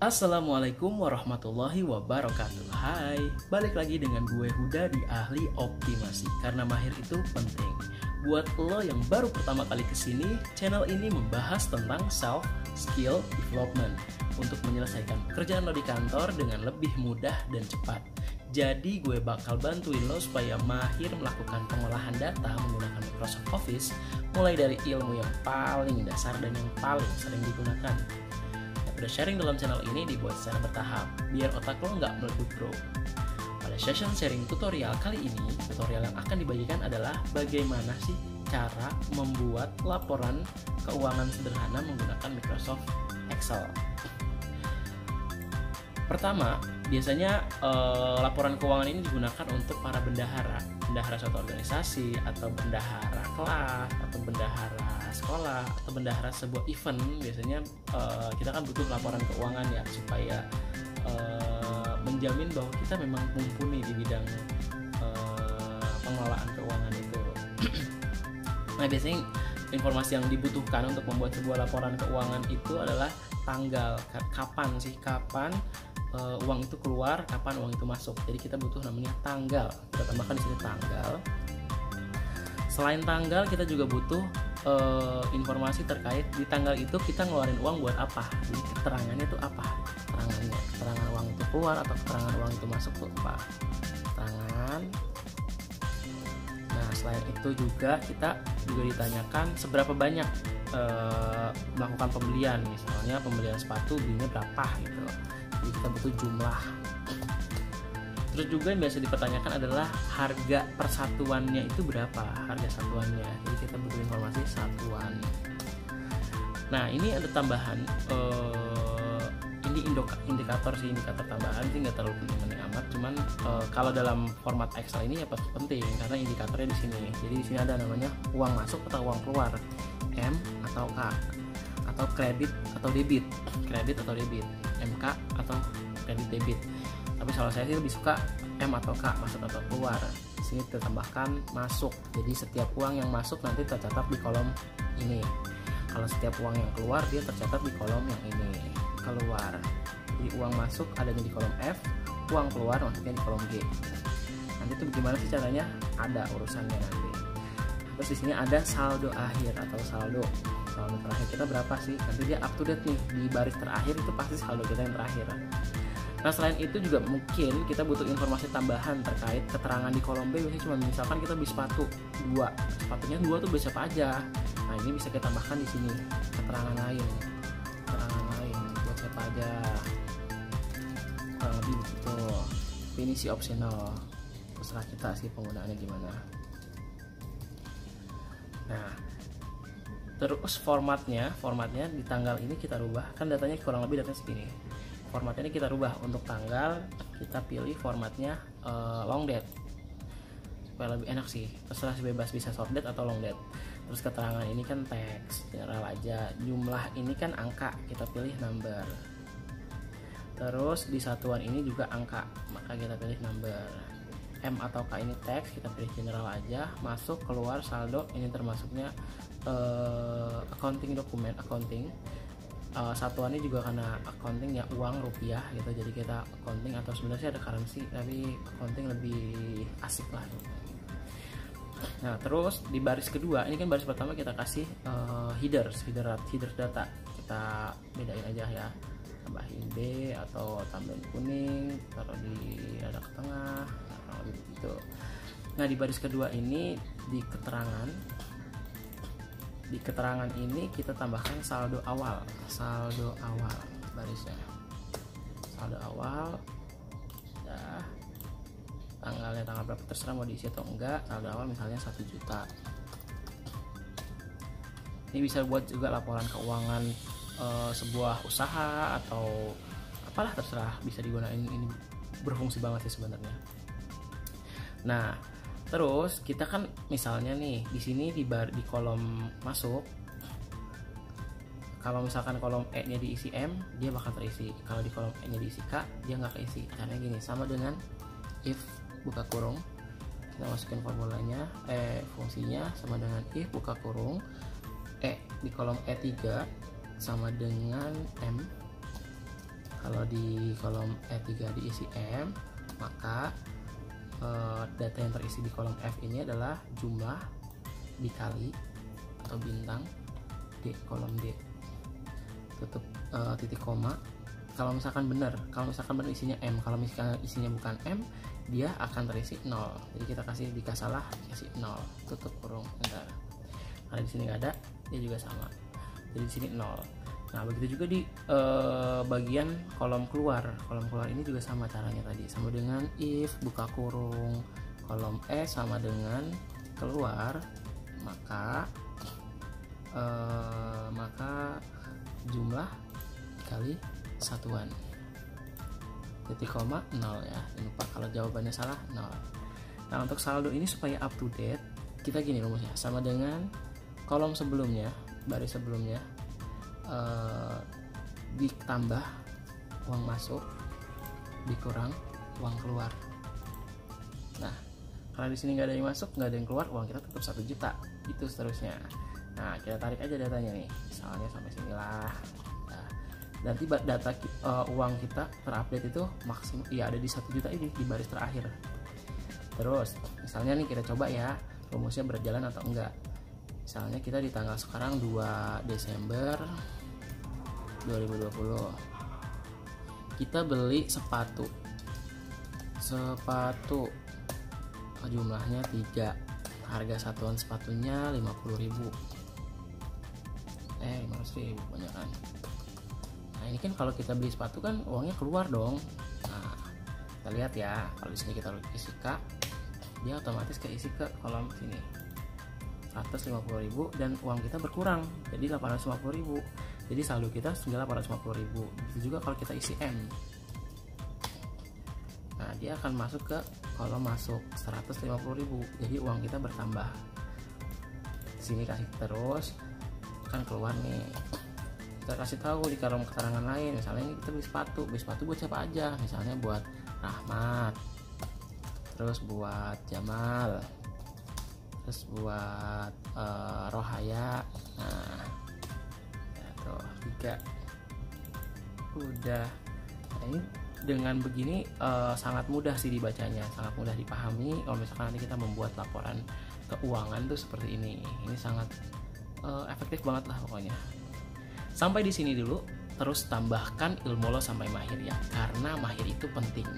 Assalamualaikum warahmatullahi wabarakatuh. Hai, balik lagi dengan gue Huda di Ahli Optimasi. Karena mahir itu penting. Buat lo yang baru pertama kali kesini, channel ini membahas tentang self skill development untuk menyelesaikan pekerjaan lo di kantor dengan lebih mudah dan cepat. Jadi gue bakal bantuin lo supaya mahir melakukan pengolahan data menggunakan Microsoft Office, mulai dari ilmu yang paling dasar dan yang paling sering digunakan. Udah sharing dalam channel ini dibuat secara bertahap biar otak lo nggak meledup bro. Pada session sharing tutorial kali ini, tutorial yang akan dibagikan adalah bagaimana sih cara membuat laporan keuangan sederhana menggunakan Microsoft Excel. Pertama, biasanya laporan keuangan ini digunakan untuk para bendahara suatu organisasi, atau bendahara kelas, atau bendahara sekolah, atau bendahara sebuah event. Biasanya kita kan butuh laporan keuangan ya, supaya menjamin bahwa kita memang mumpuni di bidang pengelolaan keuangan itu. Nah, biasanya informasi yang dibutuhkan untuk membuat sebuah laporan keuangan itu adalah tanggal, kapan uang itu keluar, kapan uang itu masuk. Jadi kita butuh namanya tanggal. Kita tambahkan di sini tanggal. Selain tanggal, kita juga butuh informasi terkait di tanggal itu kita ngeluarin uang buat apa. Jadi keterangannya itu apa? Keterangan uang itu keluar atau keterangan uang itu masuk itu apa? Keterangan. Nah, selain itu juga kita ditanyakan seberapa banyak melakukan pembelian. Misalnya pembelian sepatu belinya berapa gitu. Jadi kita butuh jumlah. Terus juga yang biasa dipertanyakan adalah harga persatuannya itu berapa, harga satuannya. Jadi kita butuh informasi satuan. Nah, ini ada tambahan, ini indikator tambahan sih, nggak terlalu penting amat. Cuman kalau dalam format Excel ini ya penting karena indikatornya di sini. Jadi di sini ada namanya uang masuk atau uang keluar, M atau K, atau kredit atau debit, MK atau kredit debit. Tapi kalau saya sih lebih suka M atau K, masuk atau keluar. Di sini ditambahkan masuk. Jadi setiap uang yang masuk nanti tercatat di kolom ini. Kalau setiap uang yang keluar dia tercatat di kolom yang ini, keluar. Jadi uang masuk adanya di kolom F, uang keluar maksudnya di kolom G. Nanti itu bagaimana sih caranya? Ada urusannya nanti. Terus di sini ada saldo akhir atau saldo terakhir kita berapa sih? Nanti dia up to date nih, di baris terakhir itu pasti saldo kita yang terakhir. Nah, selain itu juga mungkin kita butuh informasi tambahan terkait keterangan di kolom B. Biasanya cuma misalkan kita beli sepatu 2, sepatunya 2 tuh beli siapa aja. Nah, ini bisa kita tambahkan di sini keterangan lain buat siapa aja. Kurang lebih begitu. Ini sih optional, terserah kita sih penggunaannya gimana. Nah, terus formatnya di tanggal ini kita rubah, kan datanya kurang lebih datanya segini. Formatnya ini kita rubah, untuk tanggal kita pilih formatnya long date supaya lebih enak sih, terserah bebas, bisa short date atau long date. Terus keterangan ini kan teks general aja, jumlah ini kan angka, kita pilih number. Terus di satuan ini juga angka, maka kita pilih number. M atau K ini teks, kita pilih general aja. Masuk, keluar, saldo, ini termasuknya accounting, dokumen accounting. Satuannya juga karena accounting ya, uang rupiah gitu, jadi kita accounting, atau sebenarnya ada currency tapi accounting lebih asik lah. Nah, terus di baris kedua, ini kan baris pertama kita kasih header data, kita bedain aja ya, tambahin B atau tambahin kuning, taruh di dada ke tengah, gitu. Nah, di baris kedua ini di keterangan ini kita tambahkan saldo awal barisnya, saldo awal. Nah, tanggal berapa terserah mau diisi atau enggak. Saldo awal misalnya 1 juta. Ini bisa buat juga laporan keuangan sebuah usaha atau apalah, terserah, bisa digunakan. Ini berfungsi banget sih sebenarnya. Nah, terus kita kan misalnya nih di sini di kolom masuk, kalau misalkan kolom E-nya diisi M, dia bakal terisi. Kalau di kolom E-nya diisi K, dia nggak keisi. Caranya gini, sama dengan if buka kurung, kita masukin formulanya, fungsinya sama dengan if buka kurung, E di kolom E3 sama dengan M Kalau di kolom E3 diisi M, maka data yang terisi di kolom F ini adalah jumlah dikali atau bintang D, kolom D, tutup titik koma. Kalau misalkan benar isinya M, kalau misalkan isinya bukan M, dia akan terisi 0. Jadi kita jika salah kasih 0, tutup kurung, enter. Karena di sini nggak ada, dia juga sama. Jadi di sini 0. Nah, begitu juga di bagian kolom keluar. Kolom keluar ini juga sama caranya tadi, sama dengan if buka kurung kolom E sama dengan keluar, maka jumlah kali satuan, titik koma 0 ya. Jangan lupa kalau jawabannya salah 0. Nah, untuk saldo ini supaya up to date, kita gini rumusnya, sama dengan kolom sebelumnya, baris sebelumnya, ditambah uang masuk dikurang uang keluar. Nah, karena di sini nggak ada yang masuk, nggak ada yang keluar, uang kita tetap 1 juta. Itu seterusnya. Nah, kita tarik aja datanya nih, misalnya sampai sinilah. Nah, nanti data uang kita terupdate itu maksimum ada di 1 juta ini, di baris terakhir. Terus misalnya nih kita coba ya rumusnya berjalan atau enggak. Misalnya kita di tanggal sekarang 2 Desember 2020, kita beli sepatu jumlahnya 3, harga satuan sepatunya 50.000, 500.000 banyak kan. Nah, ini kan kalau kita beli sepatu kan uangnya keluar dong. Nah, kita lihat ya, kalau di sini kita isi K, dia otomatis keisi ke kolom sini 150.000 dan uang kita berkurang jadi 850.000. Jadi saldo kita 850.000. Begitu juga kalau kita isi M. Nah, dia akan masuk ke kolom masuk 150.000. Jadi uang kita bertambah. Di sini kasih terus kan keluar nih. Kita kasih tahu di kolom keterangan lain, misalnya ini kita beli sepatu buat siapa aja, misalnya buat Rahmat, terus buat Jamal, terus buat Rohaya. Nah, ya tuh 3 udah. Nah, ini dengan begini sangat mudah sih dibacanya, sangat mudah dipahami. Kalau misalkan nanti kita membuat laporan keuangan tuh seperti ini sangat efektif banget lah pokoknya. Sampai di sini dulu, terus tambahkan ilmu lo sampai mahir ya, karena mahir itu penting.